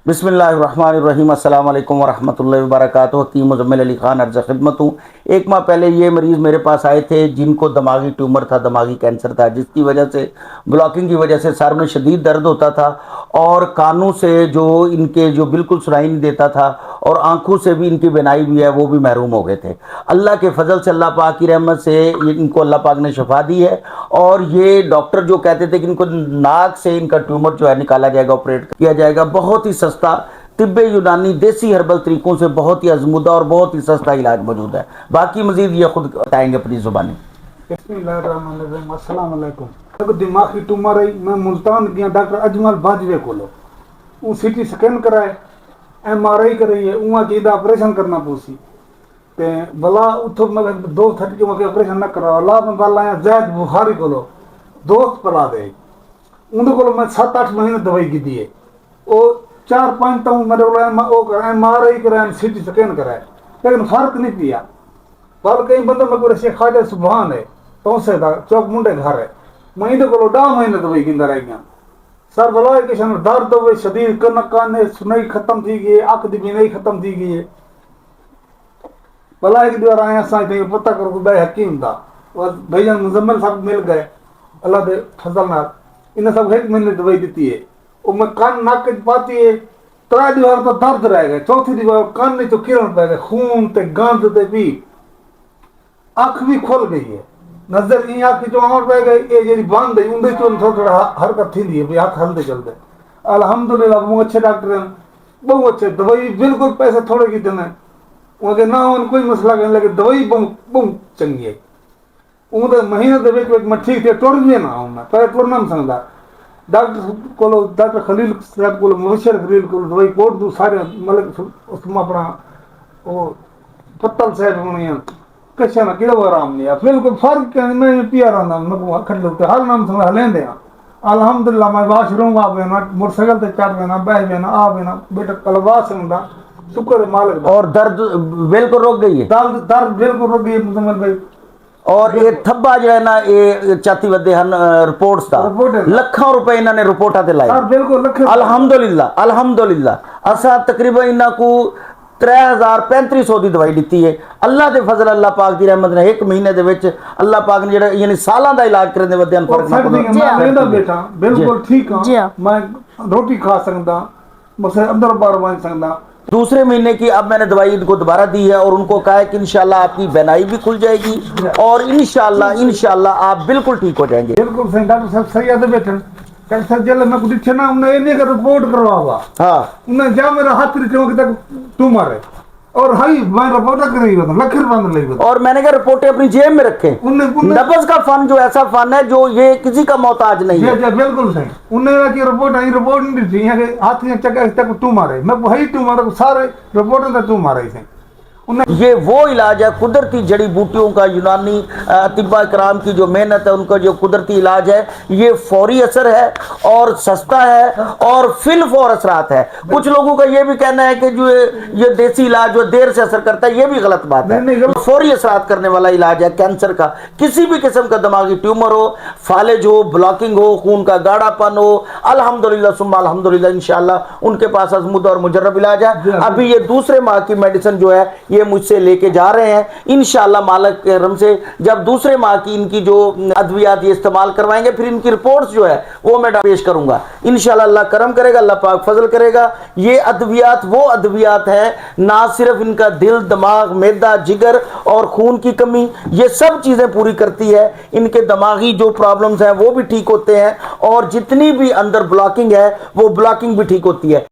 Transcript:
बिस्मिल्लाहिर्रहमानिर्रहीम। अस्सलाम वालेकुम वरहमतुल्लाहि वबरकातुहू। हकीम मुज़म्मिल अली खान अर्ज़ खिदमत हूँ। एक माह पहले ये मरीज़ मेरे पास आए थे जिनको दिमागी ट्यूमर था, दिमागी कैंसर था, जिसकी वजह से ब्लॉकिंग की वजह से सर में शदीद दर्द होता था और कानों से जो इनके जो बिल्कुल सुनाई नहीं देता था और आंखों से भी इनकी बिनाई भी है वो भी महरूम हो गए थे। अल्लाह के फजल से, अल्लाह पाक की रहमत से इनको अल्लाह पाक ने शफा दी है। और ये डॉक्टर जो कहते थे कि इनको नाक से इनका ट्यूमर जो है निकाला जाएगा, ऑपरेट किया जाएगा, बहुत ही सस्ता तिब्बे यूनानी देसी हर्बल तरीकों से बहुत ही आजमुदा और बहुत ही सस्ता इलाज मौजूद है। बाकी मजीद ये खुद बताएंगे अपनी जुबानी। अस्सलाम वालेकुम। दिमागी ट्यूमर है, मैं मुल्तान गया डॉक्टर अजमल बाजवे को सीटी स्कैन कराए, MRI कराइए, उहाँ की ऑपरेशन करना पोसी ते भला उतो मतलब 2 थट के मके ऑपरेशन न करा ला में बाला जैद बुखारी को दोस्त पला दे उन को मैं 7-8 महीने दवाई की दिए ओ 4-5 तो मेरे को MRI कराए, सीटी स्कैन कराए, लेकिन फर्क नहीं पिया। पर कई बंदे में को से खाजा सुभान है तो से दा चौक मुंडे घर है महीने को 10 महीने दवाई गिंदा रह गया। सर भला के शन दर्द हुए शदीद, कान सुनाई खत्म थी गई, आंख दी भी नहीं खत्म थी गई है। भला एक बार आया साईं पता करो कोई हकीम था और भाईजान मुजम्मिल साहब मिल गए, अल्लाह दे फजल नाल इन सब 1 महीने दवाई दी है। वो मैं कान नाक पाती है, 3 दीवार तो दर्द रह गए, 4थी दीवार कान नहीं तो किरण पै गए, खून ते गंद ते भी आंख भी खुल गई है, नजर इन आंख जो आउट पै गई ये जेडी बंद है उंदे चों थोड़ा हरकत थी है, आंख हलते चलते। अल्हम्दुलिल्लाह बहुत अच्छे डॉक्टर हैं, बहुत अच्छे दवाई बिल्कुल पैसे थोड़े की देने उनके ना उन कोई मसला कहने लगे दवाई बहुत चंगी है। उनके महीने दे विच मैं ठीक थे टुर भी ना उन्हें पर टुरना नहीं सकता। डॉक्टर को डॉक्टर खलील साहब को मुबशर खलील को दवाई कोट दू सारे मतलब उसमें अपना वो पत्तल साहब होनी कशा ना किड़ा आराम नहीं है बिल्कुल फर्क मैं पिया रहा मैं खड़ लगते हर नाम समझ लेंदे अल्हम्दुलिल्लाह। मैं वाशरूम आ गया ना, मोटरसाइकिल पे चढ़ गया ना, बह गया ना, आ गया ना, बेटा कलवा संदा शुक्र है मालिक दा। और दर्द बिल्कुल रुक गई है, दर्द बिल्कुल रुक गई मुजम्मिल भाई। और ये थब्बा जो है ना ये चाती वदे हन रिपोर्ट्स था लाखों रुपए इन्होंने रिपोर्टा ते लाए बिल्कुल अल्हम्दुलिल्लाह अल्हम्दुलिल्लाह। असा तकरीबन इन्हों को 3300 की दवाई दी है। अल्लाह के फजल, अल्लाह पाक की रहमत ने 1 महीने दे विच अल्लाह पाक ने जेड़ा यानी सालां दा इलाज करने दे वदे फर्क ना पड़ा बेटा बिल्कुल ठीक हां। मैं रोटी खा सकदा, मुझसे अंदर बाहर बन सकदा। दूसरे महीने की अब मैंने दवाई इनको दोबारा दी है और उनको कहा है कि इंशाल्लाह आपकी बेनाई भी खुल जाएगी और इंशाल्लाह आप बिल्कुल ठीक हो जाएंगे। बिल्कुल सही डॉक्टर साहब सही है बैठे कैंसर जेल में कुछ ना उन्हें इन्हें का रिपोर्ट करवावा। हाँ उन्हें जा मेरा हाथ रिचो कि तक ट्यूमर है और हाई मैं रिपोर्ट करी बता लख रुपए ले और मैंने कहा रिपोर्टें अपनी जेब में रखें। नब्ज का फन जो ऐसा फन है जो ये किसी का मोहताज नहीं है। बिल्कुल सही। उन्हें की रिपोर्ट आई रिपोर्ट नहीं दी है कि हाथ में चक्कर तक ट्यूमर है, मैं वही ट्यूमर सारे रिपोर्ट का ट्यूमर है। ये वो इलाज है कुदरती जड़ी बूटियों का, यूनानी तिब्बा कराम की जो मेहनत है उनका जो कुदरती इलाज है, ये फौरी असर है और सस्ता है और फिल फौर असरात है। कुछ लोगों का ये भी कहना है कि जो ये देसी इलाज जो देर से असर करता है, ये भी गलत बात है। फौरी असरात करने वाला इलाज है कैंसर का, किसी भी किस्म का दिमागी ट्यूमर हो, फालिज हो, ब्लॉकिंग हो, खून का गाढ़ापन हो, अल्हम्दुलिल्लाह सुम्मा अल्हम्दुलिल्लाह इंशाअल्लाह उनके पास अज़मुदा और मुजर्रब इलाज है। अभी ये दूसरे माह की मेडिसिन जो है ये मुझसे लेके जा रहे हैं इंशाअल्लाह मालिक के रहम से। जब दूसरे माह की इनकी जो अद्वियात ये इस्तेमाल करवाएंगे फिर इनकी रिपोर्ट्स जो है वो मैं पेश करूंगा इंशाअल्लाह। अल्लाह करम करेगा, अल्लाह पाक फजल करेगा। ये अद्वियात वो अद्वियात है, ना सिर्फ इनका दिल, दिमाग, मैदा, जिगर और खून की कमी ये सब चीजें पूरी करती है, इनके दिमागी जो प्रॉब्लम्स हैं वो भी ठीक होते हैं और जितनी भी अंदर ब्लॉकिंग है वो ब्लॉकिंग भी ठीक होती है।